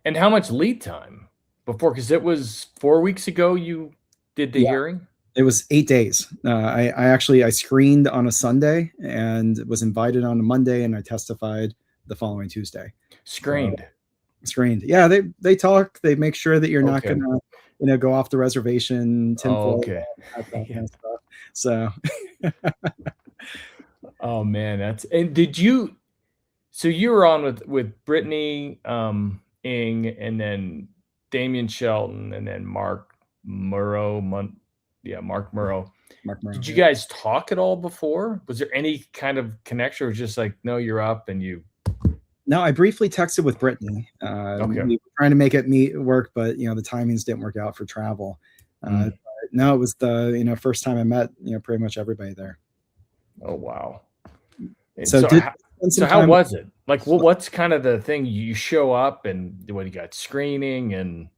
And how much lead time before? Because it was 4 weeks ago you did the Yeah, hearing. it was 8 days. I screened on a Sunday and was invited on a Monday, and I testified the following Tuesday. So Screened. screened. Yeah, they talk. They make sure that you're not Okay. gonna, go off the reservation, Oh, tinfoil, okay. that Yeah. kind of stuff. So Oh man, that's and did you so you were on with Brittany Ing and then Damian Shelton and then Mark Murrow yeah, Mark Murrow. Mark Morrow, Did you yeah. guys talk at all before? Was there any kind of connection or just like, no, you're up and you No, I briefly texted with Brittany. okay. We were trying to make it meet work, but the timings didn't work out for travel. Mm. But no, it was the first time I met pretty much everybody there. Oh wow. And So so did spend so some how time. was it? Like what's kind of the thing you show up and what you got screening and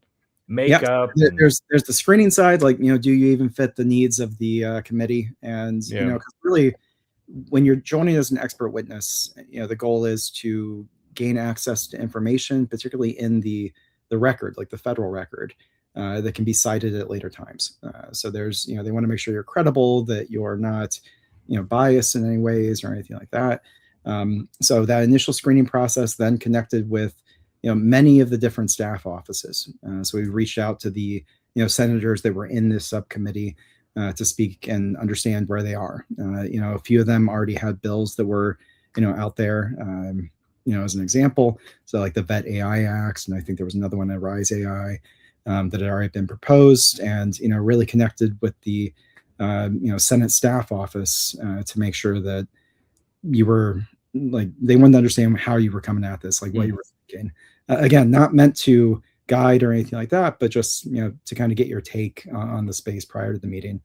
Yeah, makeup and there's the screening side, like do you even fit the needs of the committee, and yeah. 'cause really when you're joining as an expert witness, the goal is to gain access to information, particularly in the record, like the federal record, that can be cited at later times. So there's they want to make sure you're credible, that you're not biased in any ways or anything like that. So that initial screening process then connected with many of the different staff offices. So we reached out to the senators that were in this subcommittee to speak and understand where they are. A few of them already had bills that were out there. As an example, so like the Vet AI Acts, and I think there was another one, Rise AI, that had already been proposed, and really connected with the Senate staff office to make sure that you were like they wanted to understand how you were coming at this, like what you Mm. were thinking. Again, not meant to guide or anything like that, but just to kind of get your take on the space prior to the meeting,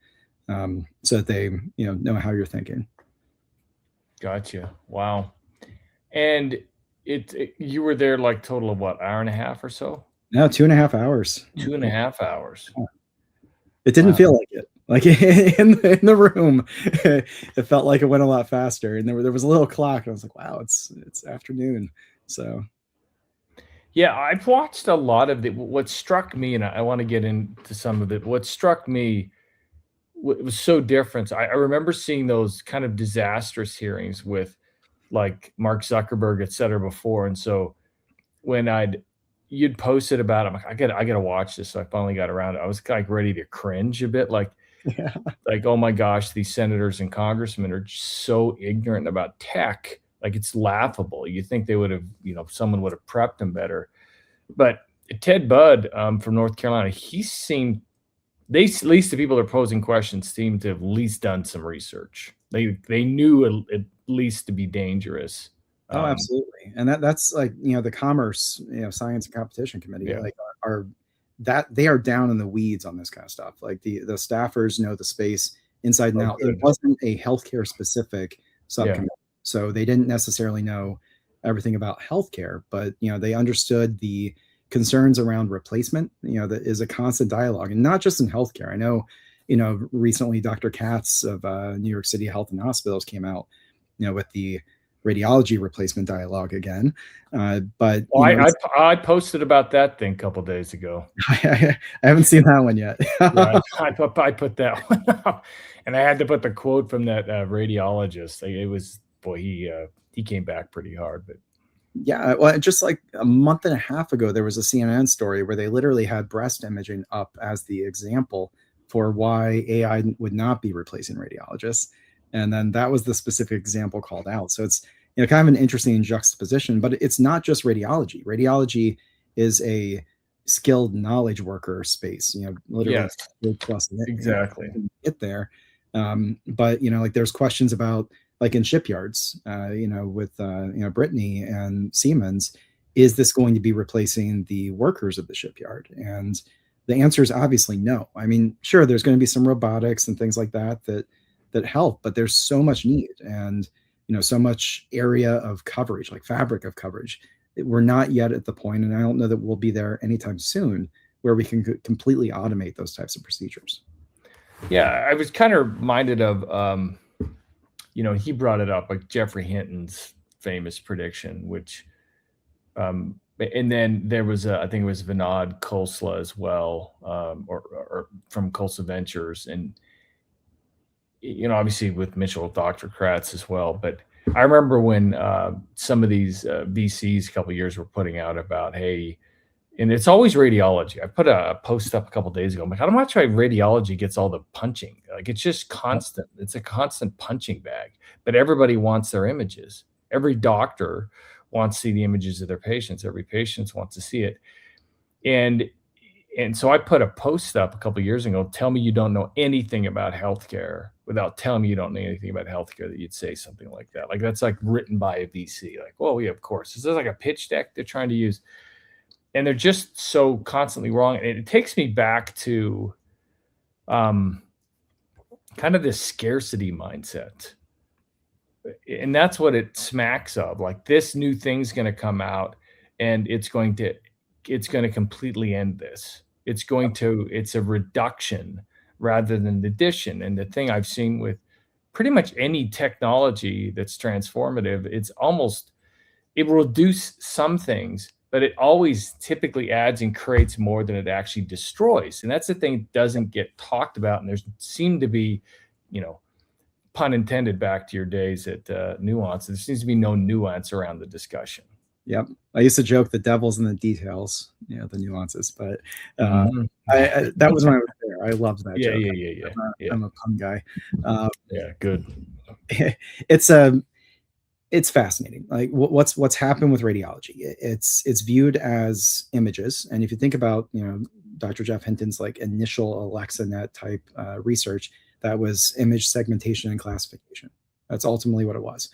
so that they know how you're thinking. Gotcha. Wow. And you were there like total of what, hour and a half or so? Now 2.5 hours. Two and a half hours. It didn't Wow. feel like it. Like in the room, it felt like it went a lot faster. And there was a little clock, and I was like, "Wow, it's afternoon." So Yeah, I've watched a lot of what struck me, and I want to get into some of it. What struck me was so different. I remember seeing those kind of disastrous hearings with like Mark Zuckerberg, et cetera, before. And so when you'd posted about it, I'm like, I gotta watch this. So I finally got around to it. I was like ready to cringe a bit, yeah, oh my gosh, these senators and congressmen are just so ignorant about tech. Like it's laughable. You think they would have, someone would have prepped them better. But Ted Budd from North Carolina, he seemed at least the people that are posing questions seem to have at least done some research. They knew at least to be dangerous. oh, Um, absolutely. And that's like the Commerce, Science and Competition Committee, yeah. like are that they are down in the weeds on this kind of stuff. Like the staffers know the space inside and Oh, out. It good. wasn't a healthcare specific Yeah. subcommittee, so they didn't necessarily know everything about healthcare, but they understood the concerns around replacement. That is a constant dialogue, and not just in healthcare. I know, recently Dr. Katz of New York City Health and Hospitals came out, with the radiology replacement dialogue again. But Well, I posted about that thing a couple days ago. I haven't seen that one yet. Yeah, I put that one up, and I had to put the quote from that radiologist. Like, it was boy, he came back pretty hard, but Yeah, well, just like a month and a half ago, there was a CNN story where they literally had breast imaging up as the example for why AI would not be replacing radiologists. And then that was the specific example called out. So it's kind of an interesting juxtaposition, but it's not just radiology. Radiology is a skilled knowledge worker space, literally yes, plus exactly. get there. But like there's questions about like in shipyards, with Brittany and Siemens, is this going to be replacing the workers of the shipyard? And the answer is obviously no. I mean, sure, there's going to be some robotics and things like that help, but there's so much need, and so much area of coverage, like fabric of coverage. We're not yet at the point, and I don't know that we'll be there anytime soon, where we can completely automate those types of procedures. Yeah, I was kind of reminded of he brought it up like Jeffrey Hinton's famous prediction, which And then there was, I think it was Vinod Khosla as well, or from Khosla Ventures, and obviously with Mitchell, Dr. Kratz as well. But I remember when some of these VCs a couple of years were putting out about, hey, and it's always radiology. I put a post up a couple of days ago. I'm like, how much radiology gets all the punching? Like, it's just constant. It's a constant punching bag. But everybody wants their images. Every doctor wants to see the images of their patients. Every patient wants to see it. And so I put a post up a couple of years ago. Tell me you don't know anything about healthcare without telling me you don't know anything about healthcare, that you'd say something like that. Like, that's like written by a VC. Like, well, yeah, of course. This is like a pitch deck they're trying to use. And they're just so constantly wrong. And it takes me back to kind of this scarcity mindset. And that's what it smacks of. Like, this new thing's going to come out and it's going to completely end this. It's a reduction rather than addition. And the thing I've seen with pretty much any technology that's transformative, it will reduce some things, but it always typically adds and creates more than it actually destroys. And that's the thing that doesn't get talked about. And there's seemed to be, pun intended, back to your days at Nuance, there seems to be no nuance around the discussion. Yep. I used to joke the devil's in the details, the nuances, but that was when I was there. I loved that joke. Yeah. I'm a pun guy. Yeah, good. It's fascinating. Like, what's happened with radiology. It's viewed as images. And if you think about, Dr. Jeff Hinton's like initial AlexaNet type research, that was image segmentation and classification. That's ultimately what it was.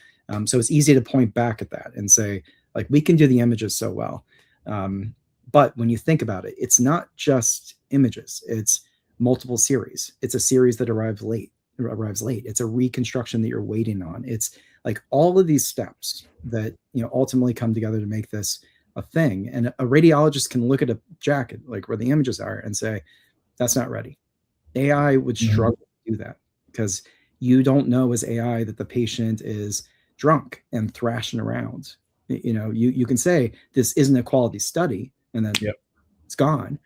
So it's easy to point back at that and say, like, we can do the images so well. But when you think about it, it's not just images. It's multiple series. It's a series that arrives late. It's a reconstruction that you're waiting on. It's like all of these steps that ultimately come together to make this a thing. And a radiologist can look at a jacket, like where the images are, and say, that's not ready. AI would struggle to do that, because you don't know as AI that the patient is drunk and thrashing around. You can say this isn't a quality study, and then it's gone.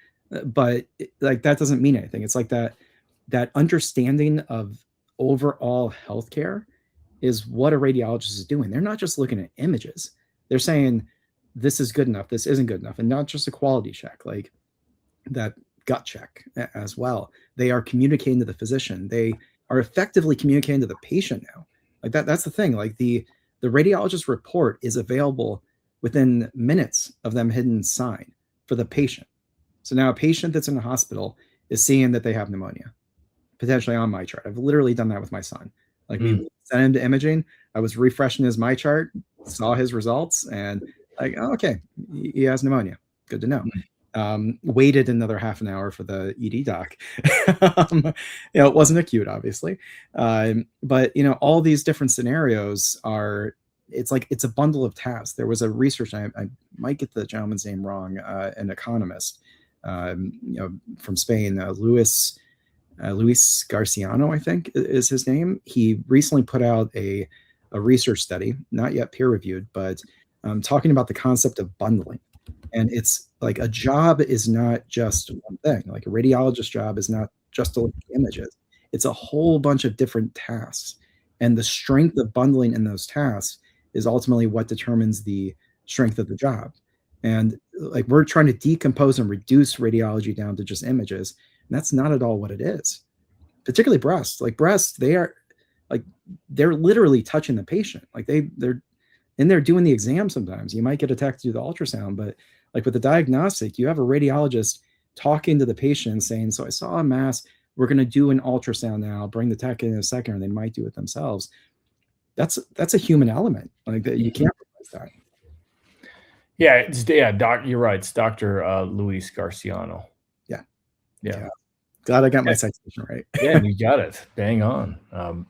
But like, that doesn't mean anything. It's like that understanding of overall healthcare is what a radiologist is doing. They're not just looking at images. They're saying this is good enough, this isn't good enough, and not just a quality check, like that gut check as well. They are communicating to the physician. They are effectively communicating to the patient now. Like that's the thing. Like the radiologist report is available within minutes of them hitting sign for the patient. So now a patient that's in the hospital is seeing that they have pneumonia, potentially on my chart. I've literally done that with my son. Like, we sent him to imaging. I was refreshing his my chart, saw his results, and like, oh, okay, he has pneumonia. Good to know. Waited another half an hour for the ED doc. It wasn't acute, obviously. But all these different scenarios it's like, it's a bundle of tasks. There was a research, I might get the gentleman's name wrong, an economist, from Spain, Luis Garciano, I think is his name. He recently put out a research study, not yet peer reviewed, but talking about the concept of bundling. And it's like, a job is not just one thing. Like, a radiologist job is not just to look at images. It's a whole bunch of different tasks. And the strength of bundling in those tasks is ultimately what determines the strength of the job. And like, we're trying to decompose and reduce radiology down to just images. And that's not at all what it is. Particularly breast. Like, breast, they're literally touching the patient. Like, they're in there doing the exam. Sometimes you might get a tech to do the ultrasound, but like with the diagnostic, you have a radiologist talking to the patient saying, so I saw a mass, we're going to do an ultrasound now, bring the tech in a second, or they might do it themselves. That's a human element. Like, that you can't replace that. Yeah, Doc, you're right. It's Dr. Luis Garciano. Yeah. Glad I got my citation right. Yeah, you got it. Bang on.